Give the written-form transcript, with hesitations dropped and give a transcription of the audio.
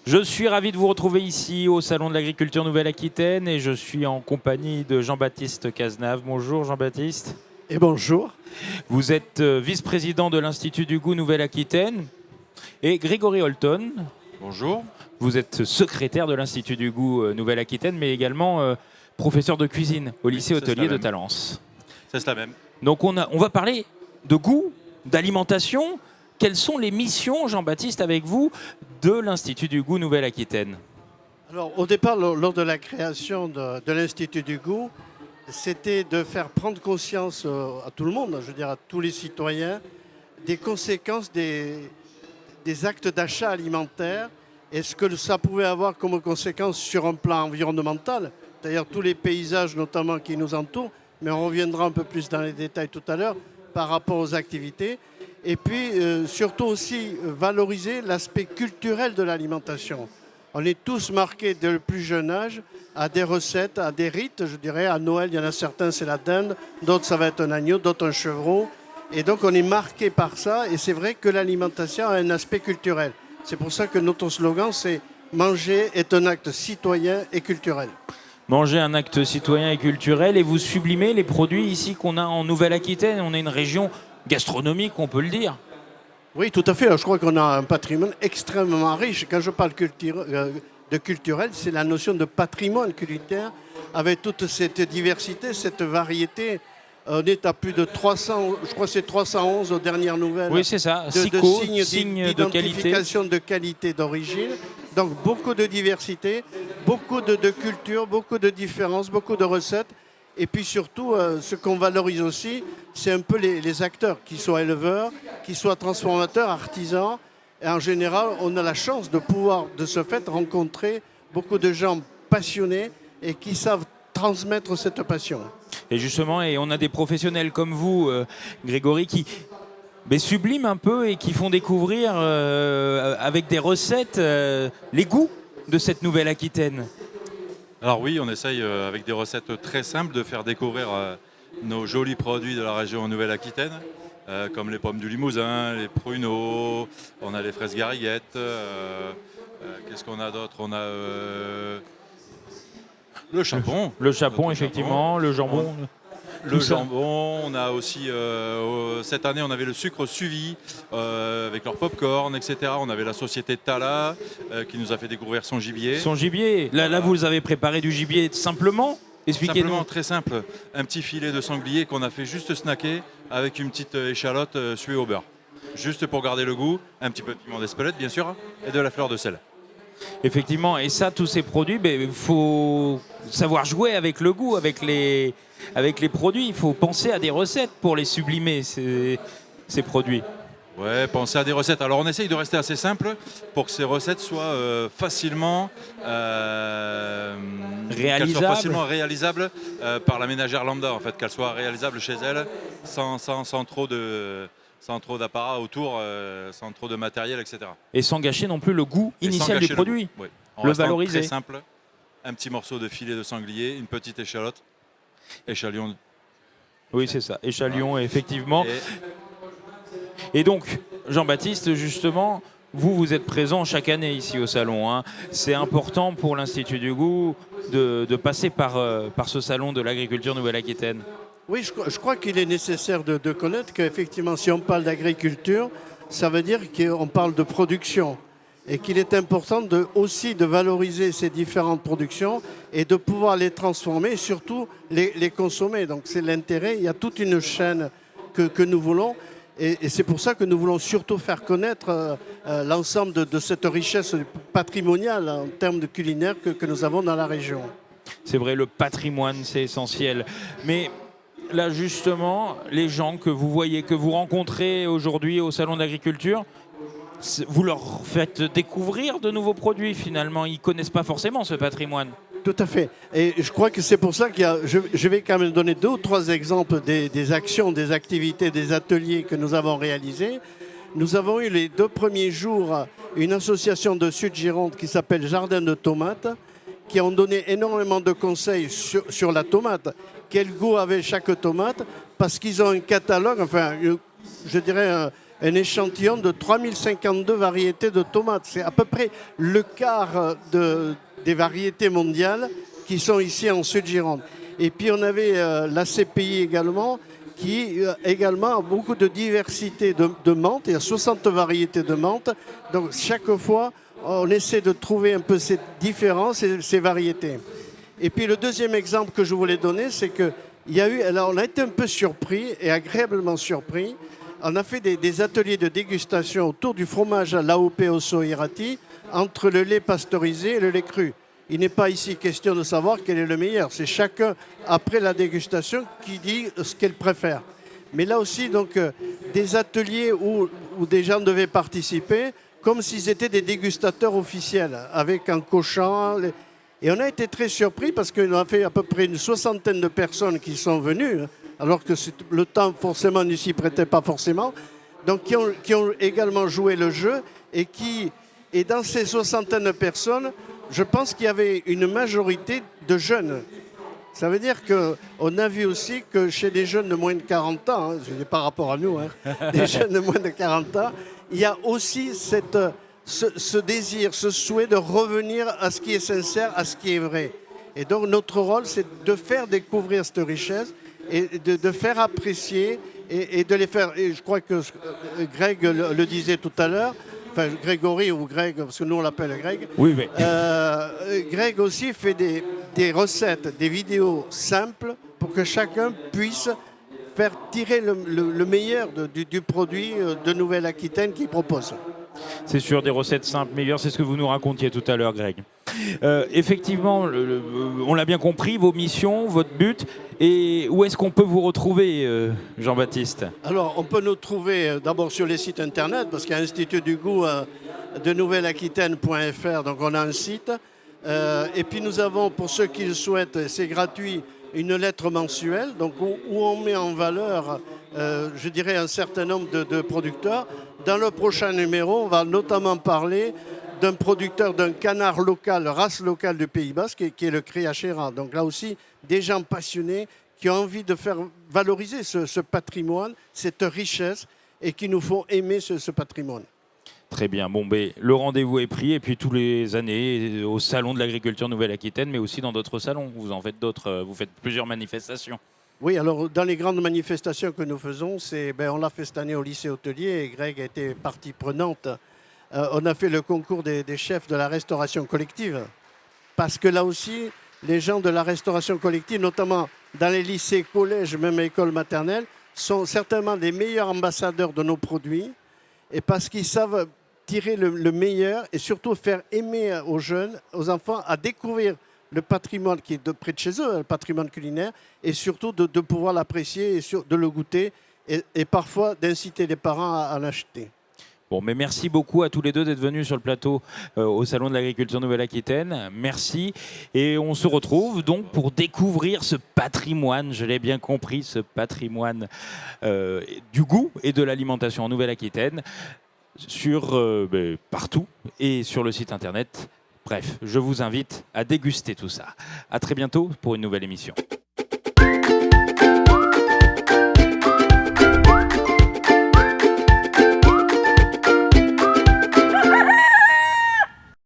Je suis ravi de vous retrouver ici au Salon de l'Agriculture Nouvelle-Aquitaine et je suis en compagnie de Jean-Baptiste Cazenave. Bonjour Jean-Baptiste. Et bonjour. Vous êtes vice-président de l'Institut du goût Nouvelle-Aquitaine. Et Grégory Holton. Bonjour. Vous êtes secrétaire de l'Institut du goût Nouvelle-Aquitaine, mais également professeur de cuisine au lycée hôtelier de Talence. C'est cela même. Donc on va parler de goût, d'alimentation. Quelles sont les missions, Jean-Baptiste, avec vous, de l'Institut du goût Nouvelle-Aquitaine? Alors, au départ, lors de la création de l'Institut du goût, c'était de faire prendre conscience à tout le monde, je veux dire à tous les citoyens, des conséquences des actes d'achat alimentaire et ce que ça pouvait avoir comme conséquence sur un plan environnemental, d'ailleurs tous les paysages notamment qui nous entourent, mais on reviendra un peu plus dans les détails tout à l'heure par rapport aux activités. Et puis, surtout aussi, valoriser l'aspect culturel de l'alimentation. On est tous marqués dès le plus jeune âge à des recettes, à des rites, je dirais. À Noël, il y en a certains, c'est la dinde, d'autres, ça va être un agneau, d'autres, un chevreau. Et donc, on est marqué par ça. Et c'est vrai que l'alimentation a un aspect culturel. C'est pour ça que notre slogan, c'est « Manger est un acte citoyen et culturel ». Manger un acte citoyen et culturel. Et vous sublimez les produits ici qu'on a en Nouvelle-Aquitaine. On est une région gastronomique, on peut le dire. Oui, tout à fait. Je crois qu'on a un patrimoine extrêmement riche. Quand je parle de culturel, c'est la notion de patrimoine culinaire avec toute cette diversité, cette variété. On est à plus de 300, je crois que c'est 311 aux dernières nouvelles. Oui, c'est ça. De signes d'identification de qualité d'origine. Donc beaucoup de diversité, beaucoup de cultures, beaucoup de différences, beaucoup de recettes. Et puis surtout, ce qu'on valorise aussi, c'est un peu les acteurs, qu'ils soient éleveurs, qu'ils soient transformateurs, artisans. Et en général, on a la chance de pouvoir, de ce fait, rencontrer beaucoup de gens passionnés et qui savent transmettre cette passion. Et justement, et on a des professionnels comme vous, Grégory, qui subliment un peu et qui font découvrir avec des recettes les goûts de cette Nouvelle-Aquitaine. Alors oui, on essaye avec des recettes très simples de faire découvrir nos jolis produits de la région Nouvelle-Aquitaine, comme les pommes du Limousin, les pruneaux, on a les fraises gariguettes. Qu'est-ce qu'on a d'autre? On a le chapon. Le chapon, effectivement, le jambon. Le jambon, on a aussi, cette année, on avait le sucre Suvi avec leur popcorn, etc. On avait la société Tala qui nous a fait découvrir son gibier. Son gibier. Là, vous avez préparé du gibier simplement. Expliquez-nous. Simplement, très simple. Un petit filet de sanglier qu'on a fait juste snacker avec une petite échalote suée au beurre. Juste pour garder le goût, un petit peu de piment d'Espelette, bien sûr, et de la fleur de sel. Effectivement, et ça, tous ces produits, il faut savoir jouer avec le goût, avec les produits. Il faut penser à des recettes pour les sublimer, ces produits. Ouais, penser à des recettes. Alors on essaye de rester assez simple pour que ces recettes soient facilement réalisables par la ménagère lambda, en fait, qu'elles soient réalisables chez elle sans trop d'apparat autour, sans trop de matériel, etc. Et sans gâcher non plus le goût initial du produit. Oui. Le valoriser. Très simple, un petit morceau de filet de sanglier, une petite échalote, échalion. Oui, c'est ça, échalion, effectivement. Et donc, Jean-Baptiste, justement, vous êtes présent chaque année ici au salon, hein. C'est important pour l'Institut du goût de passer par ce salon de l'agriculture Nouvelle-Aquitaine. Oui, je crois qu'il est nécessaire de connaître qu'effectivement, si on parle d'agriculture, ça veut dire qu'on parle de production et qu'il est important aussi de valoriser ces différentes productions et de pouvoir les transformer et surtout les consommer. Donc c'est l'intérêt, il y a toute une chaîne que nous voulons et c'est pour ça que nous voulons surtout faire connaître l'ensemble de cette richesse patrimoniale en termes de culinaire que nous avons dans la région. C'est vrai, le patrimoine, c'est essentiel. Mais là, justement, les gens que vous voyez, que vous rencontrez aujourd'hui au Salon d'agriculture, vous leur faites découvrir de nouveaux produits, finalement. Ils ne connaissent pas forcément ce patrimoine. Tout à fait. Et je crois que c'est pour ça je vais quand même donner 2 ou 3 exemples des actions, des activités, des ateliers que nous avons réalisés. Nous avons eu les 2 premiers jours une association de Sud-Gironde qui s'appelle Jardin de Tomates, qui ont donné énormément de conseils sur la tomate. Quel goût avait chaque tomate, parce qu'ils ont un catalogue, enfin, je dirais un échantillon de 3052 variétés de tomates. C'est à peu près le quart des variétés mondiales qui sont ici en Sud-Gironde. Et puis on avait la CPI également, qui également a beaucoup de diversité de menthe. Il y a 60 variétés de menthe. Donc chaque fois, on essaie de trouver un peu ces différences et ces variétés. Et puis le deuxième exemple que je voulais donner, c'est que alors on a été un peu surpris et agréablement surpris. On a fait des ateliers de dégustation autour du fromage à l'AOP Osso Irati entre le lait pasteurisé et le lait cru. Il n'est pas ici question de savoir quel est le meilleur. C'est chacun, après la dégustation, qui dit ce qu'il préfère. Mais là aussi, donc, des ateliers où des gens devaient participer, comme s'ils étaient des dégustateurs officiels, avec un cochon. Et on a été très surpris parce qu'on a fait à peu près une 60aine de personnes qui sont venues, alors que le temps, forcément, ne s'y prêtait pas forcément. Donc, qui ont également joué le jeu et dans ces 60aine de personnes, je pense qu'il y avait une majorité de jeunes. Ça veut dire qu'on a vu aussi que chez des jeunes de moins de 40 ans, je dis par rapport à nous, des jeunes de moins de 40 ans, il y a aussi ce désir, ce souhait de revenir à ce qui est sincère, à ce qui est vrai. Et donc notre rôle, c'est de faire découvrir cette richesse et de faire apprécier et de les faire. Et je crois que Greg le disait tout à l'heure, enfin Grégory ou Greg, parce que nous on l'appelle Greg. Oui, oui. Greg aussi fait des recettes, des vidéos simples pour que chacun puisse faire tirer le meilleur du produit de Nouvelle-Aquitaine qu'il propose. C'est sûr, des recettes simples, meilleures, c'est ce que vous nous racontiez tout à l'heure, Greg. Effectivement, on l'a bien compris, vos missions, votre but, et où est-ce qu'on peut vous retrouver, Jean-Baptiste? Alors, on peut nous trouver d'abord sur les sites internet, parce qu'il y a Institut du goût de Nouvelle-Aquitaine.fr, donc on a un site. Et puis nous avons, pour ceux qui le souhaitent, c'est gratuit, une lettre mensuelle, donc où on met en valeur, je dirais, un certain nombre de producteurs. Dans le prochain numéro, on va notamment parler d'un producteur d'un canard local, race locale du Pays Basque, qui est le Criachéra. Donc là aussi, des gens passionnés qui ont envie de faire valoriser ce patrimoine, cette richesse, et qui nous font aimer ce patrimoine. Très bien. Bon, ben, le rendez-vous est pris, et puis tous les années au Salon de l'Agriculture Nouvelle-Aquitaine, mais aussi dans d'autres salons. Vous en faites d'autres, vous faites plusieurs manifestations. Oui, alors dans les grandes manifestations que nous faisons, on l'a fait cette année au lycée hôtelier et Greg a été partie prenante. On a fait le concours des chefs de la restauration collective. Parce que là aussi, les gens de la restauration collective, notamment dans les lycées, collèges, même écoles maternelles, sont certainement les meilleurs ambassadeurs de nos produits. Et parce qu'ils savent tirer le meilleur et surtout faire aimer aux jeunes, aux enfants, à découvrir le patrimoine qui est de près de chez eux, le patrimoine culinaire, et surtout de pouvoir l'apprécier et de le goûter, et parfois d'inciter les parents à l'acheter. Bon, mais merci beaucoup à tous les deux d'être venus sur le plateau au Salon de l'Agriculture Nouvelle-Aquitaine. Merci. Et on se retrouve donc pour découvrir ce patrimoine, je l'ai bien compris, ce patrimoine du goût et de l'alimentation en Nouvelle-Aquitaine partout et sur le site internet. Bref, je vous invite à déguster tout ça. À très bientôt pour une nouvelle émission.